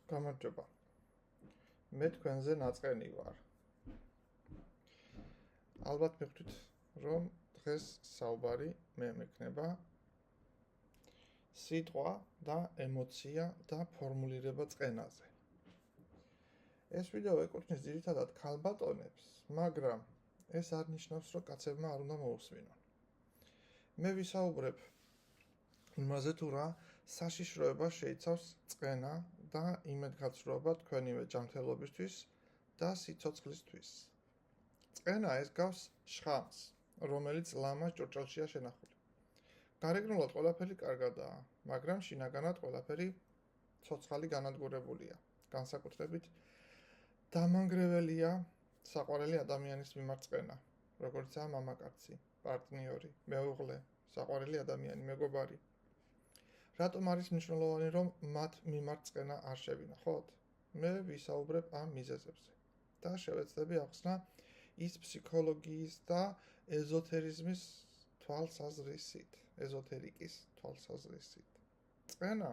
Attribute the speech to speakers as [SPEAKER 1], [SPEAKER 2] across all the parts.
[SPEAKER 1] გამარჯობა. მე თქვენზე ნაწყენი ვარ. ალბათ მივხვდით, რომ დღეს საუბარი მე მექნება სიტყვა და ემოცია და ფორმულირება წყენაზე. ეს ვიდეო ეკუთვნის ძირითადად ქალბატონებს, მაგრამ ეს არ ნიშნავს, რომ კაცებმა არ უნდა მოусმინონ. მე ვისაუბრებ იმაზე თუ რა საშიშროება შეიცავს წყენა და იმედგაცრუება თქვენივე ჯანმრთელობისთვის და სიცოცხლისთვის. წყენა ეს გავს შხამს, რომელიც ლამაზ ჭურჭელშია შენახული. გარეგნულად ყველაფერი კარგადაა, მაგრამ შინაგანად ყველაფერი ცოცხალი განადგურებულია. განსაკუთრებით დამანგრეველია საყვარელი ადამიანის მიმართ წყენა, როგორიცაა მამაკაცი, პარტნიორი, მეუღლე, საყვარელი ადამიანი, მეგობარი. რატომ არის მნიშვნელოვანი, რომ მათ მიმართ წყენა არ შევინახოთ? მე ვისაუბრებ ამ მიზეზებზე და შევეცდები ახსნა ის ფსიქოლოგიის და ეზოთერიზმის თვალსაზრისით, ეზოთერიკის თვალსაზრისით. წყენა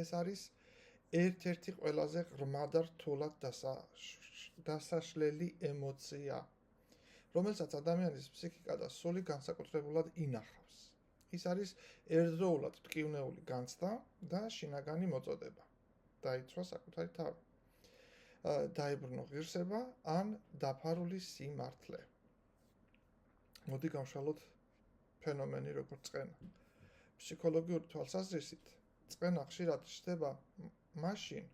[SPEAKER 1] ეს არის ერთ-ერთი ყველაზე ღრმა და რთულად დასაშლელი ემოცია, რომელსაც ადამიანის ფსიქიკა და სული განსაკუთრებულად ინახავს. ის არის ერთდროულად მტკივნეული განცდა და შინაგანი მოწოდება. დაიცვა საკუთარი თავი. დაიბრუნო ღირსება ან დაფარული სიმართლე. მოდი გავშალოთ ფენომენი როგორც წყენა. ფსიქოლოგიური თვალსაზრისით წყენა ხშირად ხდება მაშინ,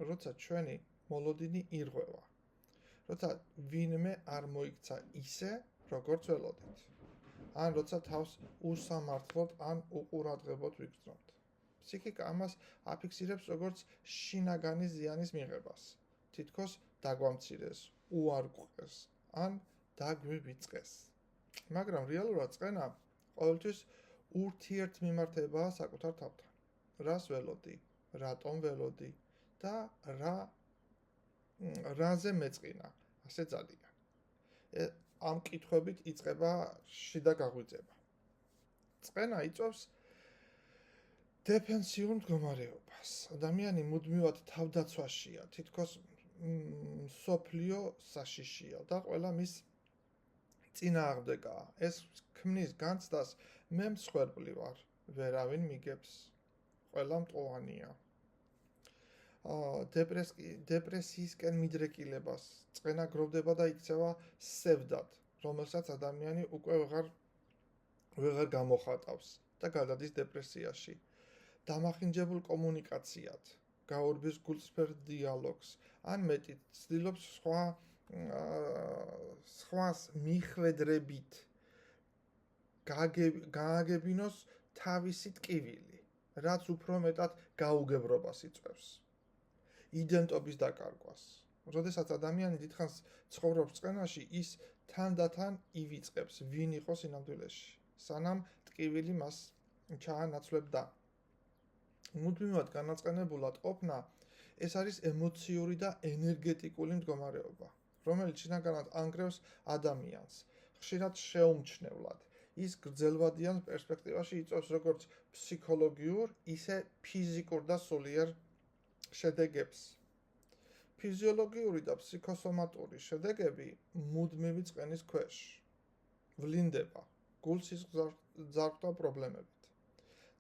[SPEAKER 1] როცა ჩვენი მოლოდინი ირღვევა, როცა ვინმე არ მოიქცა ისე, როგორც ველოდით, ან როცა თავს უსამართლოდ ან უყურადღებოდ ვიგრძნობთ. ფსიქიკა ამას აფიქსირებს როგორც შინაგანი ზიანის მიღებას, თითქოს დაგვამცირეს, უარყვეს ან დაგვივიწყეს. მაგრამ რეალურად წყენა ყოველთვის ურთიერთმიმართებაა საკუთარ თავთან. რას ველოდი, რატომ ველოდი და რაზე მეწყინა, ასე ძალიან. ამ კითხვებით იწყება შიდა გაღვიძება. წყენა იწვევს დეფენსიურ მდგომარეობას. ადამიანი მუდმივად თავდაცვაშია, თითქოს მსოფლიო საშიშია და ყველა მის წინააღმდეგაა. ეს ქმნის განცდას, მე მსხვერპლი ვარ, ვერავინ მიგებს, ყველა მტყუანია. დეპრესიისკენ მიდრეკილებას წყენა გროვდება და იქცევა სევდად, რომელსაც ადამიანი უკვე ვეღარ გამოხატავს და გადადის დეპრესიაში. დამახინჯებულ კომუნიკაციად, გაურბის გულწრფელ დიალოგს, ან მეტი ცდილობს სხვას მიხვედრებით გააგებინოს თავისი ტკივილი, რაც უფრო მეტად გაუგებრობას იწვევს. იდენტობის დაკარგვას. როდესაც ადამიანი დიდხანს ცხოვრობს წყენაში, ის თანდათან ივიწყებს, ვინ იყო სინამდვილეში, სანამ ტკივილი მას ჩაანაცვლებდა. მუდმივად განაწყენებულად ყოფნა ეს არის ემოციური და ენერგეტიკული მდგომარეობა, რომელიც შინაგანად ანგრევს ადამიანს, ხშირად შეუმჩნევლად. ის გრძელვადიან პერსპექტივაში იწვევს როგორც ფსიქოლოგიურ, ისე ფიზიკურ და სულიერ შედეგებს. ფიზიოლოგიური და ფსიქოსომატური შედეგები მუდმივი წყენის ქვეშ ვლინდება გულ-სისხლძარღვთა პრობლემებით,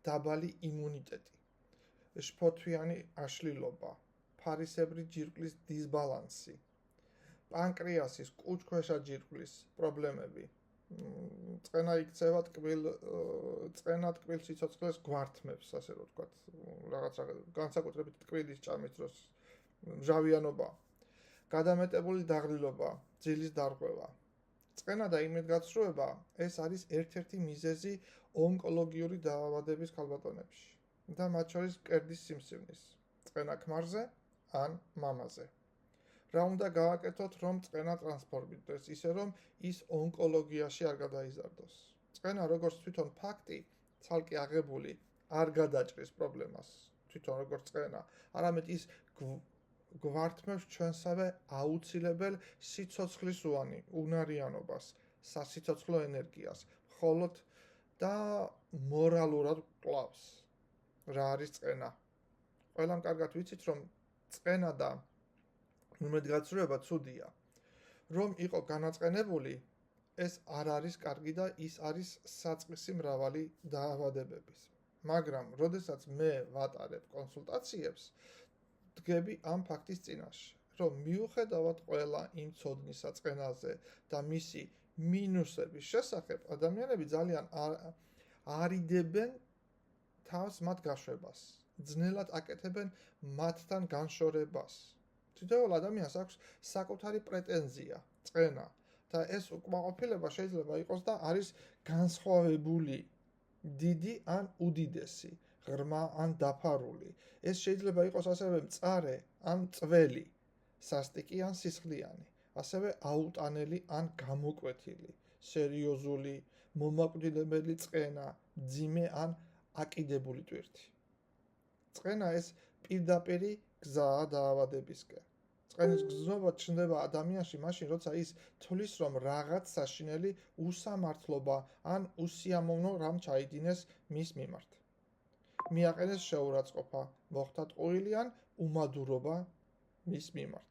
[SPEAKER 1] დაბალი იმუნიტეტი, შფოთვიანი აშლილობა, ფარისებრი ჯირკვლის დისბალანსი, პანკრეასის კუჭქვეშა ჯირკვლის პრობლემები. წყენა იქცევა წყენა ტკბილ სიცოცხლეს გვართმევს, ასე რომ ვთქვათ, რაღაც განსაკუთრებით ტკბილის ჭამის დროს მჟავიანობა, გადამეტებული დაღლილობა, ძილის დარღვევა. წყენა და იმედგაცრუება ეს არის ერთ-ერთი მიზეზი ონკოლოგიური დაავადების ქალბატონებში და მათ შორის მკერდის სიმსივნის, წყენა ქმარზე ან მამაზე. რა უნდა გააკეთოთ, რომ წყენა ტრანსფორმირდეს, ისე რომ ის ონკოლოგიაში არ გადაიზარდოს. წყენა როგორც თვითონ ფაქტი, ცალკე აღებული არ გადაჭრის პრობლემას, თვითონ როგორც წყენა, არამედ ის გვართმევს ჩვენსავე აუცილებელ სიცოცხლისუანი უნარიანობას, სასიცოცხლო ენერგიას, მხოლოდ და მორალურად კლავს. რა არის წყენა? ყველამ კარგად ვიცით, რომ წყენა და უმედგაცრუება ცუდია. რომ იყო განაწყენებული, ეს არ არის კარგი და ის არის საწყისი მრავალი დაავადებების. მაგრამ, როდესაც მე ვატარებ კონსულტაციებს, დგები ამ ფაქტის წინაშე, რომ მიუხედავად ყველა იმ ცოდნისა წყენაზე და მისი მინუსების შესახებ, ადამიანები ძალიან არიდებენ თავს მათ გაშვებას, ძნელად აკეთებენ მათთან განშორებას. თითოეულ ადამიანს აქვს საკუთარი პრეტენზია, წყენა და ეს უკმაყოფილება შეიძლება იყოს და არის განსხვავებული, დიდი ან უდიდესი, ღრმა ან დაფარული. ეს შეიძლება იყოს ასევე მწარე ან წველი, სასტიკი ან სისხლიანი, ასევე აუტანელი ან გამოკვეთილი, სერიოზული, მომაკვდინებელი წყენა, მძიმე ან აკიდებული ტვირთი. წყენა ეს პირდაპირი გზაა დაავადებისკენ. წყენის გზნობა ჩნდება ადამიანში მაშინ, როცა ის თვლის, რომ რაღაც საშინელი უსამართლობა ან უსიამოვნო რამ ჩაიდინეს მის მიმართ. მიაყენეს შეურაცხყოფა, მოხდა ტყუილი ან უმადურობა მის მიმართ.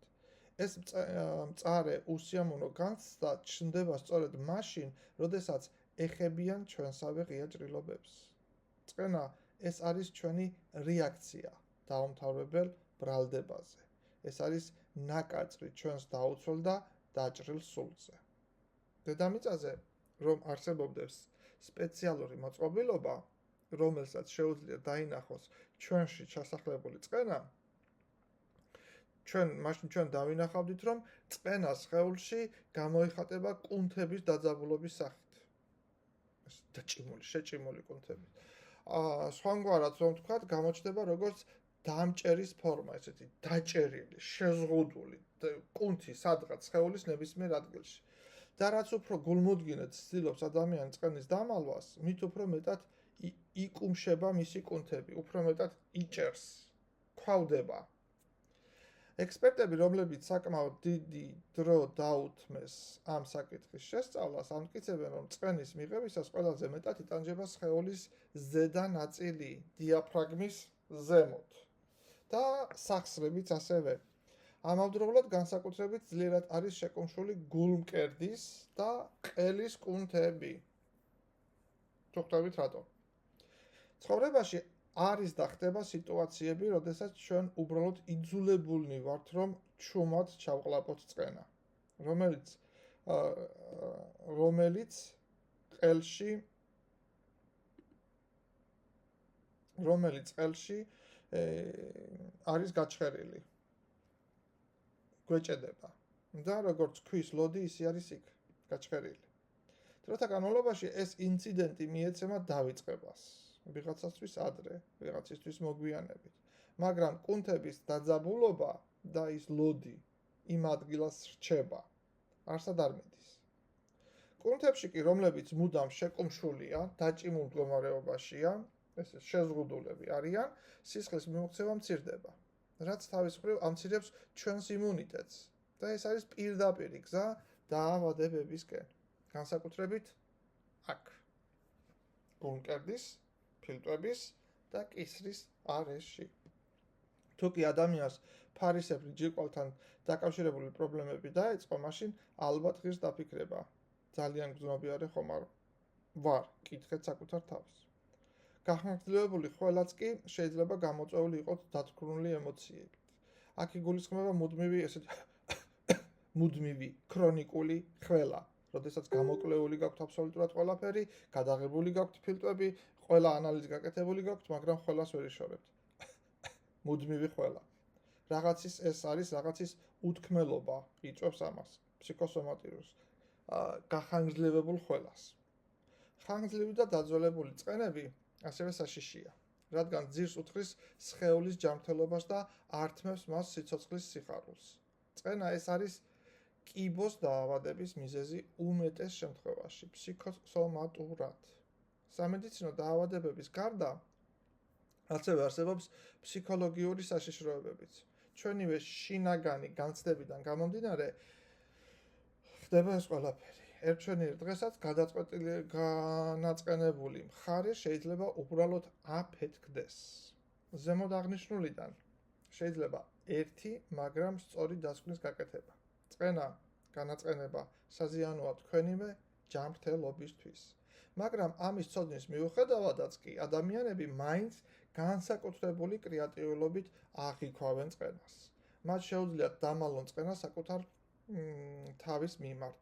[SPEAKER 1] ეს მწარე უსიამოვნო განცდა ჩნდება სწორედ მაშინ, როდესაც ეხებიან ჩვენსავე ღია ჭრილობებს. წყენა ეს არის ჩვენი რეაქცია დაუმთავრებელ ბრალდებაზე. ეს არის ნაკაწრი ჩვენს დაუცველ და დაჭრილ სულზე. დედამიწაზე, რომ არსებობდეს სპეციალური მოწყობილობა, რომელსაც შეუძლია დაინახოს ჩვენში ჩასახლებული წყენა, ჩვენ დავინახავდით, რომ წყენა სხეულში გამოიხატება კუნთების დაძაბულობის სახით. ეს დაჭიმული, შეჭიმული კუნთები. სხვანაირად რომ ვთქვათ, გამოჩნდება როგორც დამჭერის ფორმა, ესეთი დაჭერილი, შეზღუდული კუნთი სადღაც სხეულის ნებისმიერ ადგილში. და რაც უფრო გულმოდგინედ ცდილობს ადამიანი წყენის დამალვას, მით უფრო მეტად იკუმშება მისი კუნთები, უფრო მეტად იჭერს, ქვავდება. ექსპერტები, რომლებიც საკმაოდ დიდი დრო დაუთმეს ამ საკითხის შესწავლას, ამტკიცებენ, რომ წყენის მიღებისას ყველაზე მეტად იტანჯება სხეულის ზედა ნაწილი, დიაფრაგმის ზემოთ და სახსრებიც ასევე. ამავდროულად განსაკუთრებით ძლიერად არის შეკუმშული გულმკერდის და ყელის კუნთები. თუ ხვდებით რატო? ცხოვრებაში არის და ხდება სიტუაციები, როდესაც ჩვენ უბრალოდ იძულებულნი ვართ, რომ ჩუმად ჩავყლაპოთ წყენა, რომელიც ყელში არის გაჩხერილი. გვეჭედება და როგორც ქვის ლოდი, ისე არის იქ გაჩხერილი. დროთა განმავლობაში ეს ინციდენტი მიეცემა დავიწყებას. ვიღაცასთვის ადრე, ვიღაცისთვის მოგვიანებით. მაგრამ კუნთების დაძაბულობა და ის ლოდი იმ ადგილას რჩება. არსად არ მიდის. კუნთებში კი, რომლებიც მუდამ შეკუმშულია, დაჭიმულ მდგომარეობაშია, ესე შეზღუდულები არიან, სისხლის მიმოქცევა მცირდება. რაც თავის მხრივ ამცირებს ჩვენს იმუნიტეტს და ეს არის პირდაპირი გზა დაავადებებისკენ. განსაკუთრებით აქ. გულმკერდის, ფილტვების და კისრის არეში. თუ კი ადამიანს ფარისებრი ჯირკვალთან დაკავშირებული პრობლემები დაეწყო, მაშინ ალბათ ღირს დაფიქრება. ძალიან გრძნობიარე ხომ არ ვარ, კითხეთ საკუთარ თავს. გახანგრძლივებული ხველაც კი შეიძლება გამოწვეული იყოს დათქმული ემოციებით. აქ იგულისხმება მუდმივი, ქრონიკული ხველა, როდესაც გამოკლეული გაქვთ აბსოლუტურად ყველაფერი, გადაღებული გაქვთ ფილტვები, ყველა ანალიზი გაკეთებული გაქვთ, მაგრამ ხველას ვერ იშორებთ. მუდმივი ხველა. რაღაცის ეს არის რაღაცის უთქმელობა, იწვევს ამას, ფსიქოსომატიურს, გახანგრძლივებულ ხველას. ხანგრძლივი და დაძველებული წყენები ასევე საშიშია, რადგან ძირს უთხრის სხეულის ჯანმრთელობას და ართმევს მას სიცოცხლის სიხარულს. წყენა ეს არის კიბოს დაავადების მიზეზი უმეტეს შემთხვევაში, ფსიქოსომატურად. სამედიცინო დაავადებების გარდა ასევე არსებობს ფსიქოლოგიური საშიშროებებიც. ჩვენივე შინაგანი განცდებიდან გამომდინარე ხდება ეს ყველაფერი. ერთჩვენიერ დღესაც განაწყენებული მხარე შეიძლება უბრალოდ აფეთქდეს. ზემოთ აღნიშნულიდან შეიძლება ერთი, მაგრამ სწორი დასკვნის გაკეთება. წყენა, განაწყენება საზიანოა თქვენივე ჯანმრთელობისთვის. მაგრამ ამის ცოდნის მიუხედავადაც კი ადამიანები მაინც განსაკუთრებული კრეატიულობით აღიქვავენ წყენას. მათ შეუძლიათ დამალონ წყენა საკუთარ თავის მიმართ,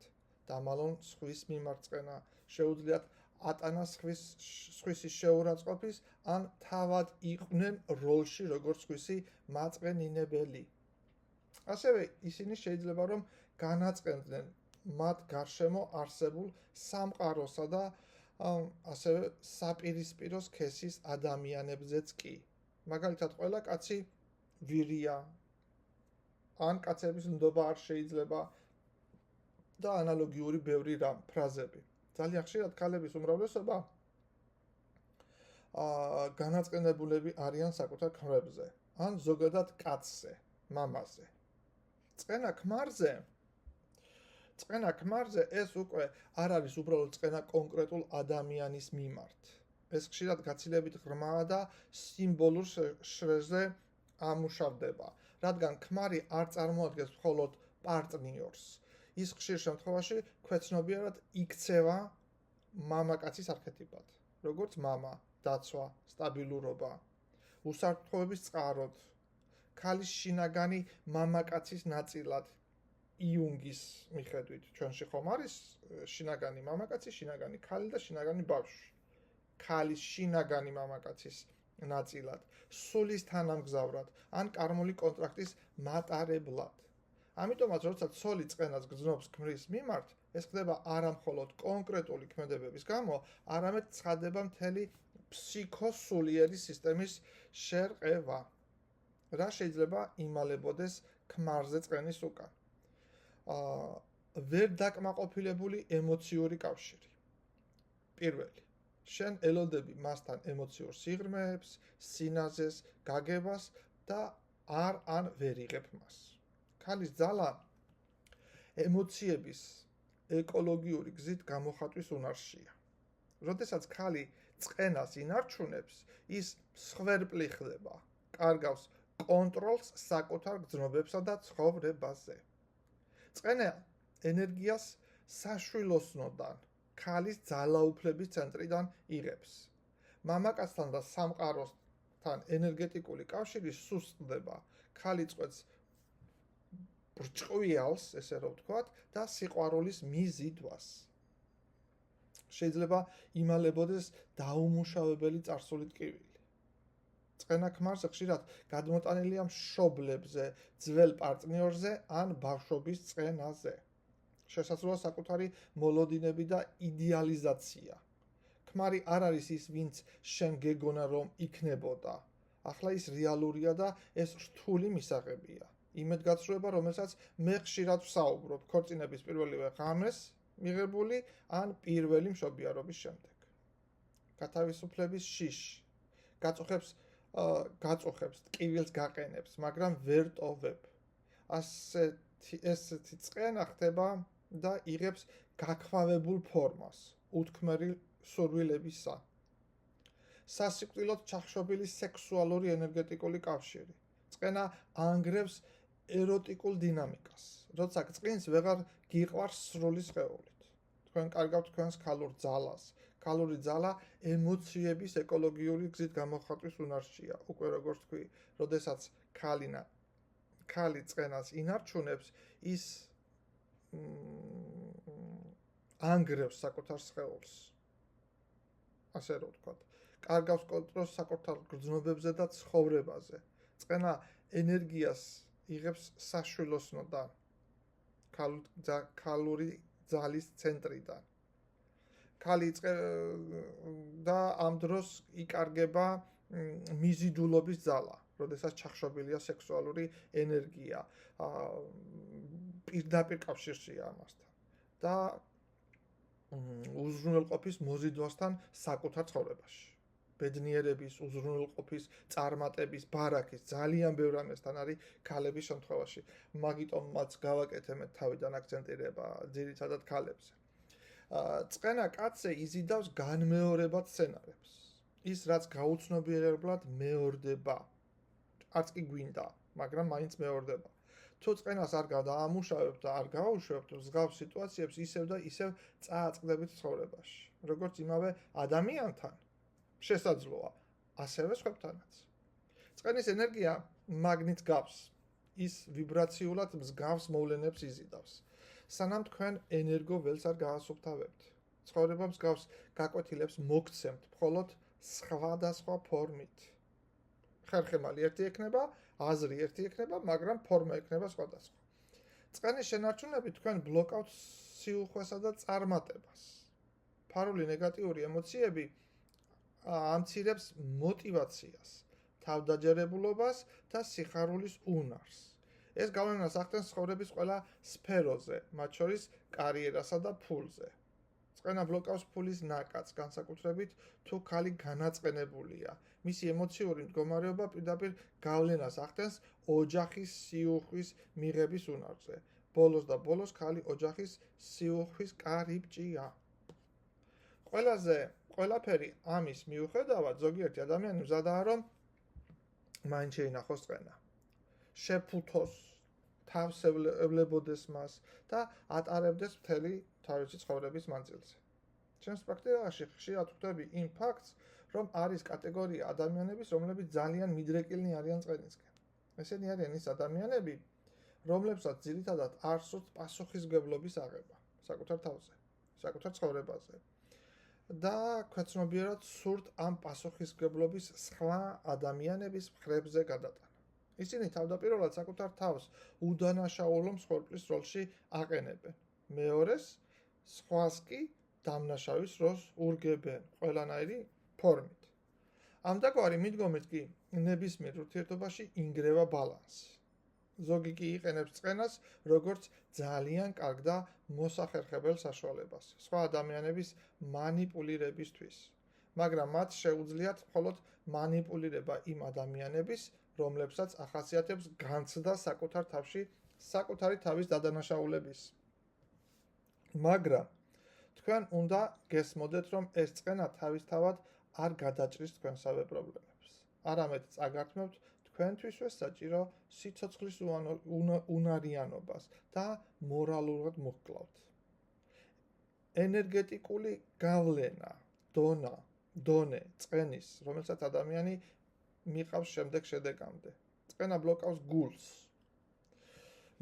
[SPEAKER 1] დამალონ სხვის მიმართ წყენა, შეუძლიათ ატანა სხვისი შეურაცხყოფის ან თავად იყვნენ როლში როგორც სხვისი მაწყენინებელი. ასევე ისინი შეიძლება რომ განაწყენდნენ მათ გარშემო არსებულ სამყაროსა და ასევე საპირისპირო სქესის ადამიანებზეც კი. მაგალითად, ყველა კაცი ვირია, ან კაცების ნდობა არ შეიძლება და ანალოგიური ბევრი რამ ფრაზები. ძალიან ხშირად ქალების უმრავლესობა განაწყენებულები არიან საკუთარ ქმრებზე, ან ზოგადად კაცზე, მამაზე. წყენა ქმარზე ეს უკვე არ არის უბრალოდ წყენა კონკრეტულ ადამიანის მიმართ. ეს ხშირად გაცილებით ღრმაა და სიმბოლურ შრეზე ამუშავდება, რადგან ქმარი არ წარმოადგენს მხოლოდ პარტნიორს. ის ხშირ შემთხვევაში ქვეცნობიერად იქცევა მამაკაცის არქეტიპად, როგორც მამა, დაცვა, სტაბილურობა, უსაფრთხოების წყაროდ, ქალის შინაგანი მამაკაცის ნაწილად. იუნგის მიხედვით ჩვენში ხომ არის შინაგანი მამაკაცი, შინაგანი ქალი და შინაგანი ბავშვი. ქალის შინაგანი მამაკაცის ნაწილად, სულის თანამგზავრად ან კარმული კონტრაქტის მატარებლად. ამიტომაც, როცა ცოლი წყენას გრძნობს ქმრის მიმართ, ეს ხდება არა მხოლოდ კონკრეტული ქმედებების გამო, არამედ ცხადდება მთელი ფსიქოსულიერი სისტემის შერყევა, რა შეიძლება იმალებოდეს ქმარზე წყენის უკან. ვერ დაკმაყოფილებული ემოციური კავშირი. პირველი. შენ ელოდები მასთან ემოციურ სიღრმეებს, სინაზეს, გაგებას და არ ვერ იღებ მას. ქალის ძალა ემოციების ეკოლოგიური გზით გამოხატვის უნარშია. როდესაც ქალი წყენას ინარჩუნებს, ის მსხვერპლი ხდება, კარგავს კონტროლს საკუთარ გრძნობებსა და ცხოვრებაზე. წყენა ენერგიას საშვილოსნოდან, ქალის ძალაუფლების ცენტრიდან იღებს. მამაკაცთან და სამყაროსთან ენერგეტიკული კავშირი სუსტდება, ქალი წყვეტს ბრჭყვიალს, ესე რომ ვთქვათ, და სიყვარულის მიზიდვას. შეიძლება იმალებოდეს დაუმუშავებელი წარსული ტკივილი. წყენა ქმარზე ხშირად გადმოტანილია მშობლებზე, ძველ პარტნიორზე ან ბავშვობის წყენაზე. შესაძლოა საკუთარი მოლოდინები და იდეალიზაცია. ქმარი არ არის ის, ვინც შენ გეგონა რომ იქნებოდა. ახლა ის რეალურია და ეს რთული მისაღებია. იმედგაცრუება, რომელსაც მე ხშირად ვსაუბრობ ქორწინების პირველივე ღამეს მიღებული ან პირველი მშობიარობის შემდეგ. გათავისუფლების შიში. გაწუხებს, ტკივილს გაყენებს, მაგრამ ვერ ტოვებ. ესეთი წყენა ხდება და იღებს გაქვავებულ ფორმას, უთქმელი სურვილებისა. სასიკვდილოდ ჩახშობილი სექსუალური ენერგეტიკული კავშირი. წყენა ანგრევს ეროტიკულ დინამიკას, როცა წყინს ვეღარ გიყვარს სრული სხეულით. თქვენ კარგავთ თქვენს ქალურ ძალას. ქალური ძალა ემოციების ეკოლოგიური გზით გამოხატვის უნარშია. უკვე როგორც თქვი, როდესაც ქალი წყენას ინარჩუნებს, ის ანგრევს საკუთარ სხეულს. ასე რომ ვთქვათ, კარგავს კონტროლს საკუთარ გრძნობებზე და ცხოვრებაზე. წყენა ენერგიას იღებს საშვილოსნოდან, ქალური ძალის ცენტრიდან. ქალი და ამ დროს იკარგება მიზიდულობის ძალა, როდესაც ჩახშობილია სექსუალური ენერგია, პირდაპირ კავშირშია ამასთან და უზრუნველყოფის მოზიდვასთან საკუთარ ცხოვრებაში. ბედნიერების, უზრუნველყოფის, წარმატების, ბარაქის, ძალიან ბევრ ამასთან არის ქალების შემთხვევაში. მაგიტომ მათ გავაკეთებთ თავიდან აქცენტირება ძირითადად ქალებზე. წყენა კაცზე იზიდავს განმეორებად სცენარებს. ის რაც გაუცნობიერებლად მეორდება. არც კი გვინდა, მაგრამ მაინც მეორდება. თუ წყენას არ გადაამუშავებთ და არ გააუშვებთ მსგავს სიტუაციებს ისევ და ისევ წააწყდებით ცხოვრებაში, როგორც იმავე ადამიანთან შესაძლოა, ასევე სხვებთანაც. წყენის ენერგია მაგნიტს გავს, ის ვიბრაციულად მსგავს მოვლენებს იზიდავს. სანამ თქვენ ენერგო ველს არ გაასუფთავებთ, ცხოვრება მსგავს გაკვეთილებს მოგცემთ მხოლოდ სხვადასხვა ფორმით. ხერხემალი ერთი ექნება, აზრი ერთი ექნება, მაგრამ ფორმა ექნება სხვადასხვა. წყენის შენარჩუნებით თქვენ ბლოკავთ სიუხვესა და წარმატებას. ფარული ნეგატიური ემოციები ამცირებს მოტივაციას, თავდაჯერებულობას და სიხარულის უნარს. ეს გავლენას ახდენს ცხოვრების ყველა სფეროზე, მათ შორის კარიერასა და ფულზე. წყენა ბლოკავს ფულის ნაკადს, განსაკუთრებით თუ ქალი განაწყენებულია. მისი ემოციური მდგომარეობა პირდაპირ გავლენას ახდენს ოჯახის სიუხვის მიღების უნარზე. ბოლოს და ბოლოს ქალი ოჯახის სიუხვის კარიბჭეა. ყველაფერი ამის მიუხედავად, ზოგიერთი ადამიანი მზადაა, რომ მაინც შეინახოს წყენა. შეფუთოს, თავს ევლებოდეს მას და ატარებდეს მთელი თავისი ცხოვრების მანძილზე. ჩემს პრაქტიკაში ხშირად ვხვდები იმ ფაქტს, რომ არის კატეგორია ადამიანების, რომლებიც ძალიან მიდრეკილნი არიან წყენისკენ. ესენი არიან ის ადამიანები, რომლებსაც ძირითადად არ სურთ პასუხისმგებლობის აღება საკუთარ თავზე, საკუთარ ცხოვრებაზე. და ქვეცნობიერად სურთ ამ პასუხისმგებლობის სხვა ადამიანების მხრებზე გადატანა. ისინი თავდაპირველად საკუთარ თავს უდანაშაულო მსხვერპლის როლში აყენებენ. მეორეს, სხვას კი დამნაშავის როლს ურგებენ ყველანაირი ფორმით. ამდაგვარი მიდგომით კი ნებისმიერ ურთიერთობაში ინგრევა ბალანსი. ზოგი კი იყენებს წყენას როგორც ძალიან კარგ და მოსახერხებელ საშუალებას სხვა ადამიანების მანიპულირებისთვის, მაგრამ მათ შეუძლიათ მხოლოდ მანიპულირება იმ ადამიანების, რომლებსაც ახასიათებს განცდა საკუთარ თავში საკუთარი თავის დადანაშაულების. მაგრამ თქვენ უნდა გესმოდეთ, რომ ეს წყენა თავისთავად არ გადაჭრის თქვენსავე პრობლემებს. არამედ წაგართმევთ თქვენთვისვე საჭირო სიცოცხლის უნარიანობას და მორალურად მოჰკლავთ. ენერგეტიკული გავლენა, დონე წყენის, რომელსაც ადამიანი მიყავს შემდეგ შედეგამდე. წყენა ბლოკავს გულს,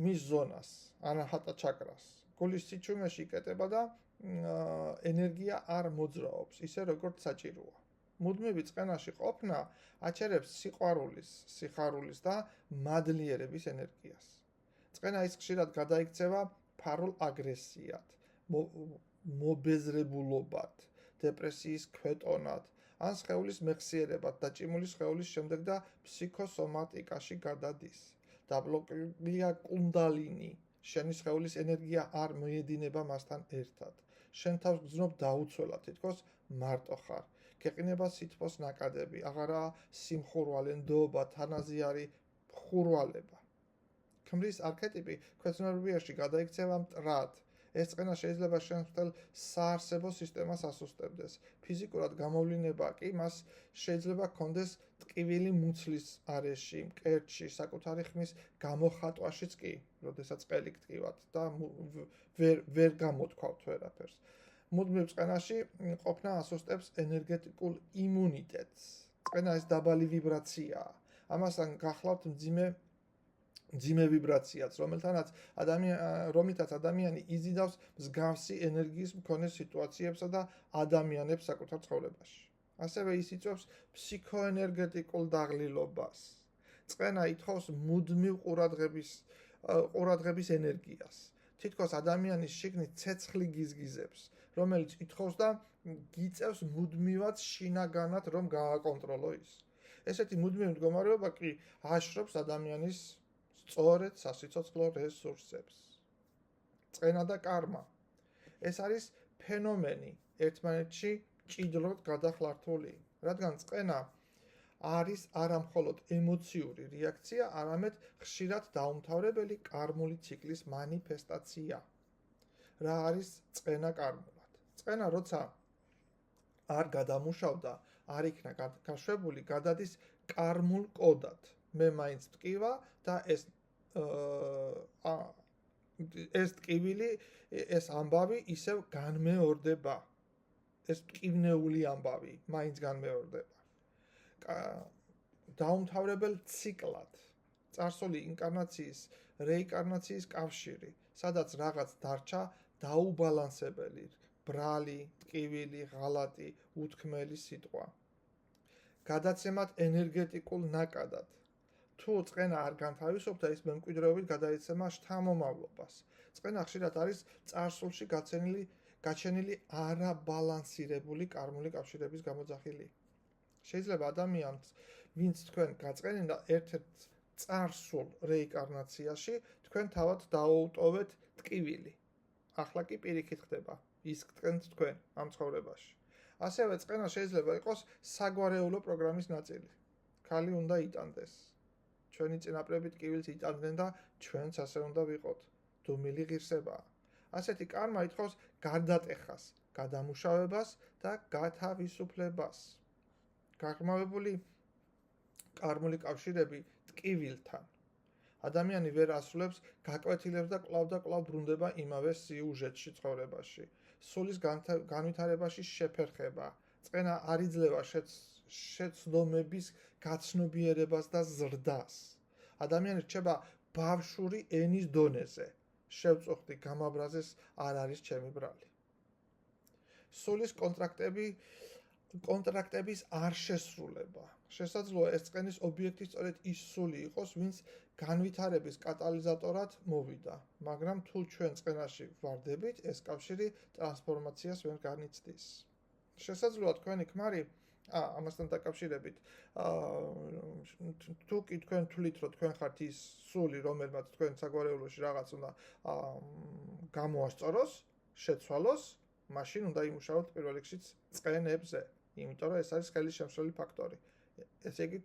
[SPEAKER 1] მის ზონას, ანაჰატა ჩაკრას. გულის სიჩუმეში იკეტება და ენერგია არ მოძრაობს, ისე როგორც საჭიროა. მუდმივი წყენაში ყოფნა აჩერებს სიყვარულის, სიხარულის და მადლიერების ენერგიას. წყენა ის ხშირად გადაიქცევა ფარულ აგრესიად, მობეზრებულობად, დეპრესიის ქვეტონად, ან სხეულის მეხსიერებად და ჭიმულის სხეულის შემდეგ და ფსიქოსომატიკაში გადადის. დაბლოკებულია კუნდალინი, შენი სხეულის ენერგია არ მოედინება მასთან ერთად. შენ თავს გრძნობ დაუცველად, თითქოს მარტო ხარ. გეყინება სითბოს ნაკადები, აღარაა სიმხურვალე, ნდობა, თანაზიარი ხურვალება. ქმრის არქეტიპი ქვეცნობიერში გადაიქცევა მტრად. ეს წყენა შეიძლება შენს მთელ საარსებო სისტემას ასუსტებდეს. ფიზიკურად გამოვლინება კი მას შეიძლება ჰქონდეს ტკივილი მუცლის არეში, მკერდში, საკუთარი ხმის გამოხატვაშიც კი, როდესაც ყელი გტკივათ და ვერ გამოთქვავთ ვერაფერს. მუდმივ წყენაში ყოფნა ასუსტებს ენერგეტიკულ იმუნიტეტს. წყენა ეს დაბალი ვიბრაციაა. ამასთან გახლავთ მძიმე ვიბრაციაც, რომელთაც ადამიანი იზიდავს მსგავსი ენერგიის მქონე სიტუაციებსა და ადამიანებს საკუთარ ცხოვრებაში. ასევე ის იწვევს ფსიქოენერგეტიკულ დაღლილობას. წყენა ითხოვს მუდმივ ყურადღების ენერგიას. თითქოს ადამიანის შიგნით ცეცხლი გიზგიზებს, რომელიც ითხოვს და გიწევს მუდმივად შინაგანად, რომ გააკონტროლო ის. ესეთი მუდმივი მდგომარეობა კი აშრობს ადამიანის სწორედ სასიცოცხლო რესურსებს. წყენა და კარმა. ეს არის ფენომენი ერთმანეთში ჭიდროდ გადახლართული, რადგან წყენა არის არა მხოლოდ ემოციური რეაქცია, არამედ ხშირად დაუმთავრებელი კარმული ციკლის მანიფესტაცია. რა არის წყენა კარმულად? წყენა როცა არ გადამუშავდა, არ იქნა გაშვებული, გადადის კარმულ კოდად. მე მაინც ტკივა და ეს ტკივილი, ეს ამბავი ისევ განმეორდება. ეს ტკივნეული ამბავი მაინც განმეორდება. დაუმთავრებელ ციკლად წარსული ინკარნაციის, რეინკარნაციის კავშირი, სადაც რაღაც დარჩა დაუბალანსებელი, ბრალი, ტკივილი, ღალატი, უთქმელი სიტყვა. გადაცემად ენერგეტიკულ ნაკადად. თუ წყენა არ განთავისუფლდა, ის მემკვიდრეობით გადაეცემა შთამომავლობას. წყენა ხშირად არის წარსულში გაჩენილი არაბალანსირებული კარმული კავშირების გამოძახილი. შეიძლება ადამიანს, ვინც თქვენ გაწყენინა ერთ-ერთ წარსულ რეინკარნაციაში, თქვენ თავად დაუუტოვეთ ტკივილი. ახლა კი პირიქით ხდება, ის გტყენთ თქვენ ამ ცხოვრებაში. ასევე წყენა შეიძლება იყოს საგვარეულო პროგრამის ნაწილი. ქალი უნდა იტანდეს. ჩვენი წინაპრები ტკივილს იტანდნენ და ჩვენც ასე უნდა ვიყოთ. დუმილი ღირსებაა. ასეთი კარმა ითხოვს გარდატეხას, გადამუშავებას და გათავისუფლებას. გაღრმავებული კარმული კავშირები ტკივილთან. ადამიანი ვერ ასრულებს გაკვეთილებს და კვლავ ბრუნდება იმავე სიუჟეტში ცხოვრებაში. სულის განვითარებაში შეფერხება. წყენა არ იძლევა შეცდომების გაცნობიერებას და ზრდას. ადამიანი რჩება ბავშვური ენის დონეზე. შევწუხდი, გამაბრაზეს არ არის ჩემი ბრალი. სულის კონტრაქტების არ შესრულება. შესაძლოა ეს წყენის ობიექტი სწორედ ის სული იყოს, ვინც განვითარების კატალიზატორად მოვიდა, მაგრამ თუ ჩვენ წყენაში ვარდებით, ეს კავშირი ტრანსფორმაციას ვერ განიცდის. შესაძლოა თქვენი ქმარი, ამასთან დაკავშირებით, თუ კი თქვენ თვლით, რომ თქვენ ხართ ის სული, რომელმაც თქვენ საგვარეულოში რაღაც უნდა გამოასწოროს, შეცვალოს, მაშინ უნდა იმუშაოთ პირველ რიგში წყენებზე, იმიტომ რომ ეს არის ხელის შემცვლელი ფაქტორი. ესე იგი,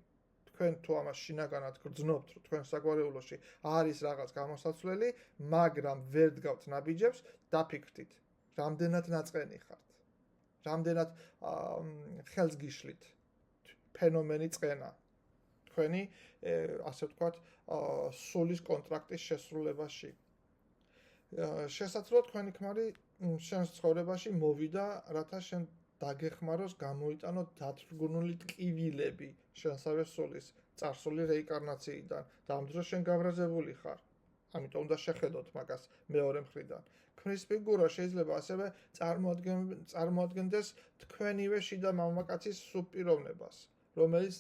[SPEAKER 1] თქვენ თუ ამას შინაგანად გრძნობთ, რომ თქვენ საგვარეულოში არის რაღაც გამოსაცვლელი, მაგრამ ვერ დგავთ ნაბიჯებს, დაფიქრდით, რამდენად ნაწყენი ხართ. რამდენად ხელს გიშლით ფენომენი წყენა. თქვენი, ასე ვთქვათ, სულის კონტრაქტის შესრულებაში. შესაძლოა თქვენი ქმარი შენს ცხოვრებაში მოვიდა, რათა შენ დაგეხმაროს გამოიტანო დათრგუნული ტკივილები შენსავე სულის წარსული რეინკარნაციიდან და ამ დროს შენ გავრაზებული ხარ. ამიტომ უნდა შეხედოთ მაგას მეორე მხრიდან. ქმრის ფიგურა შეიძლება ასევე წარმოადგენდეს თქვენივე შიდა მამაკაცის სუპიროვნებას, რომელიც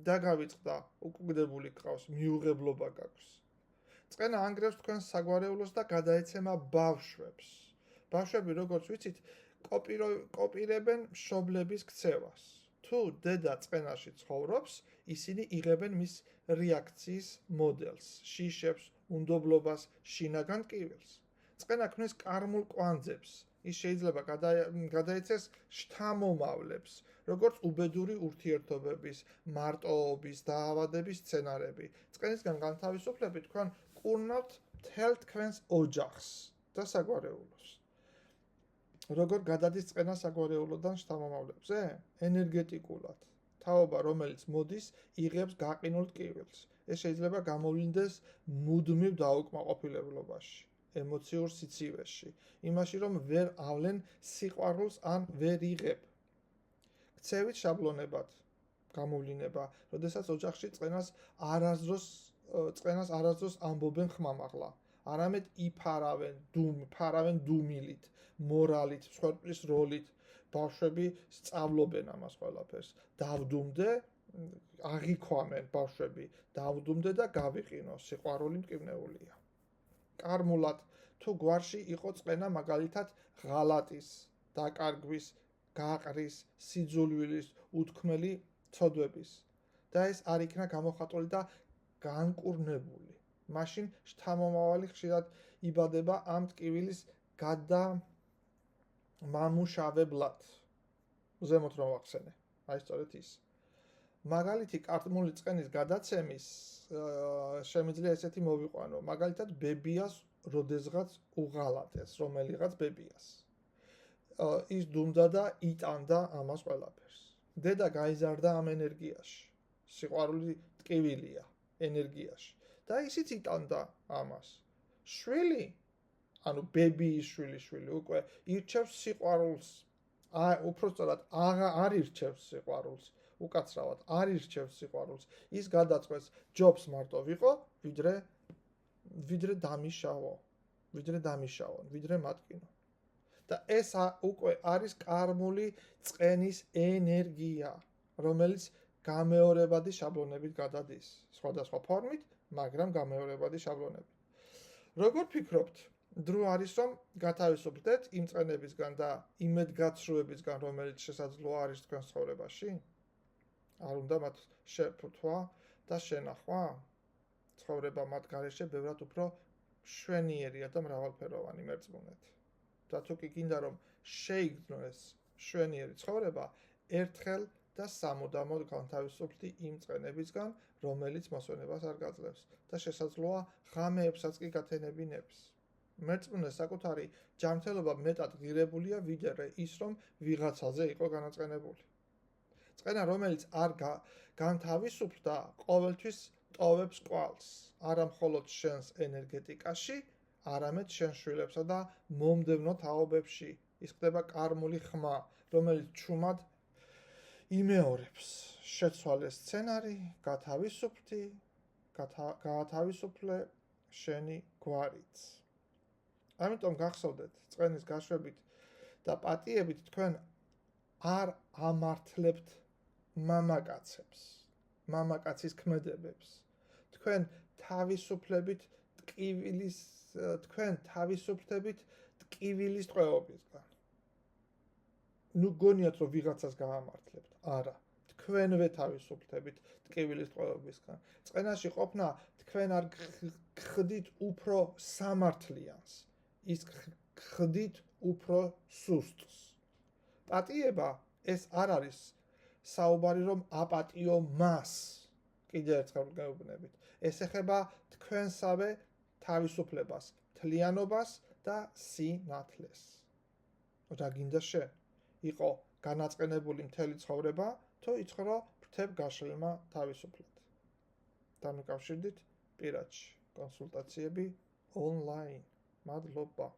[SPEAKER 1] დაგავიწყდა, უკუგდებული გყავს, მიუღებლობა გაქვს. წყენა ანგრევს თქვენს საგვარეულოს და გადაეცემა ბავშვებს. ბავშვები, როგორც ვიცით, კოპირებენ მშობლების ქცევას. თუ დედა წყენაში ცხოვრობს, ისინი იღებენ მის რეაქციის მოდელს, შიშებს, უნდობლობას, შინაგან ტკივილს. წყენა ქმნის კარმულ კვანძებს. ის შეიძლება გადაეცეს შთამომავლებს, როგორც უბედური ურთიერთობების, მარტოობის, დაავადების სცენარები. წყენისგან განთავისუფლებით თქვენ კურნავთ მთელ თქვენს ოჯახს და საგვარეულოს. როგორ გადადის წყენა საგვარეულოდან შთამომავლებზე? ენერგეტიკულად. თაობა, რომელიც მოდის, იღებს გაყინულ ტკივილს. ეს შეიძლება გამოვლინდეს მუდმივ დაუკმაყოფილებლობაში, ემოციურ სიცივეში, იმაში, რომ ვერ ავლენ სიყვარულს ან ვერ იღებ. ქცევით შაბლონებად გამოვლინება, როდესაც ოჯახში წყენას არასდროს ამბობენ ხმამაღლა, არამედ ფარავენ დუმილით, მორალით, მსხვერპლის როლით. ბავშვები სწავლობენ ამას ყველაფერს. დავდუმდე, აღიქვამენ ბავშვები, დავდუმდე და გავიყინო, სიყვარული მტკივნეულია. კარმულად, თუ გვარში იყო წყენა მაგალითად ღალატის, დაკარგვის, გაყრის, სიძულვილის, უთქმელი ცოდვების და ეს არ იქნა გამოხატული და განკურნებული. მაშინ შთამომავალი ხშირად იბადება ამ ტკივილის გადამამუშავებლად. ზემოთ რომ ვახსენე, აი სწორედ ის. მაგალითი კარტმული წყენის გადაცემის შემიძლია ესეთი მოვიყვანო, მაგალითად ბებიას როდესღაც უღალატეს რომელიღაც ბებიას. ის დუმდა და იტანდა ამას ყველაფერს. დედა გაიზარდა ამ ენერგიაში. სიყვარული ტკივილია, ენერგიაში და ისიც იტანდა ამას. შვილი, ანუ ბებიის შვილი უკვე ირჩევს სიყვარულს. უпростоრად არ ირჩევს სიყვარულს, უკაცრავად არ ირჩევს სიყვარულს. ის გადაწყვეტს ჯობს მარტო ვიყო, ვიდრე დამიშავო, ვიდრე მატკინო. და ეს უკვე არის კარმული წყენის ენერგია, რომელიც გამეორებადი შაბლონებით გადადის. სხვადასხვა ფორმით, მაგრამ გამეორებადი შაბლონებით. როგორ ფიქრობთ, დრო არის რომ გათავისუფლდეთ იმ წყენებისგან და იმედგაცრუებისგან, რომელიც შესაძლოა არის თქვენს ცხოვრებაში? არ უნდა მათ შეფუთვა და შენახვა? ცხოვრება მათ გარეშე ბევრად უფრო შვენიერია და მრავალფეროვანი მერწმუნეთ. და თუ კი გინდა რომ შეიგრძნოს შვენიერი ცხოვრება, ერთხელ და სამუდამოდ განთავისუფლდი იმ წყენებისგან, რომელიც მოსვენებას არ გაძლევს და შესაძლოა ღამეებსაც კი გათენებინებს. მერწმუნე საკუთარი ჯანმრთელობა მეტად ღირებულია ვიდრე ის, რომ ვიღაცაზე იყო განაწყენებული. წყენა, რომელიც არ განთავისუფლდა, ყოველთვის ტოვებს კვალს, არა მხოლოდ შენს ენერგეტიკაში, არამედ შენს შვილებსა და მომდევნო თაობებში. ის ხდება კარმული ხმა, რომელიც ჩუმად იმეორებს. შეცვალე სცენარი, გაათავისუფლე შენი გვარიც. ამიტომ გახსოვდეთ, წყენის გაშვებით და პატიებით თქვენ არ ამართლებთ მამაკაცის ქმედებებს. თქვენ თავისუფლებით ტკივილის ტყვეობისგან. ნუ გონიათ რომ ვიღაცას გაამართლებთ. არა. თქვენვე თავისუფლდებით ტკივილის ტყვეობისგან. წყენაში ყოფნა თქვენ არ გხდით უფრო სამართლიანს. ის გხდით უფრო სუსტს. პატიება ეს არ არის საუბარი რომ აპატიო მას. კიდევ ერთხელ გეუბნებით. ეს ეხება თქვენსავე თავისუფლებას, თლიანობას და სინათლეს. რა გინდა შენ? იყო განაწყენებული მთელი ცხოვრება, თუ იცხოვრო ფრთებ გაშლილმა თავისუფლად. დამიკავშირდით პირადში. კონსულტაციები ონლაინ. მადლობა.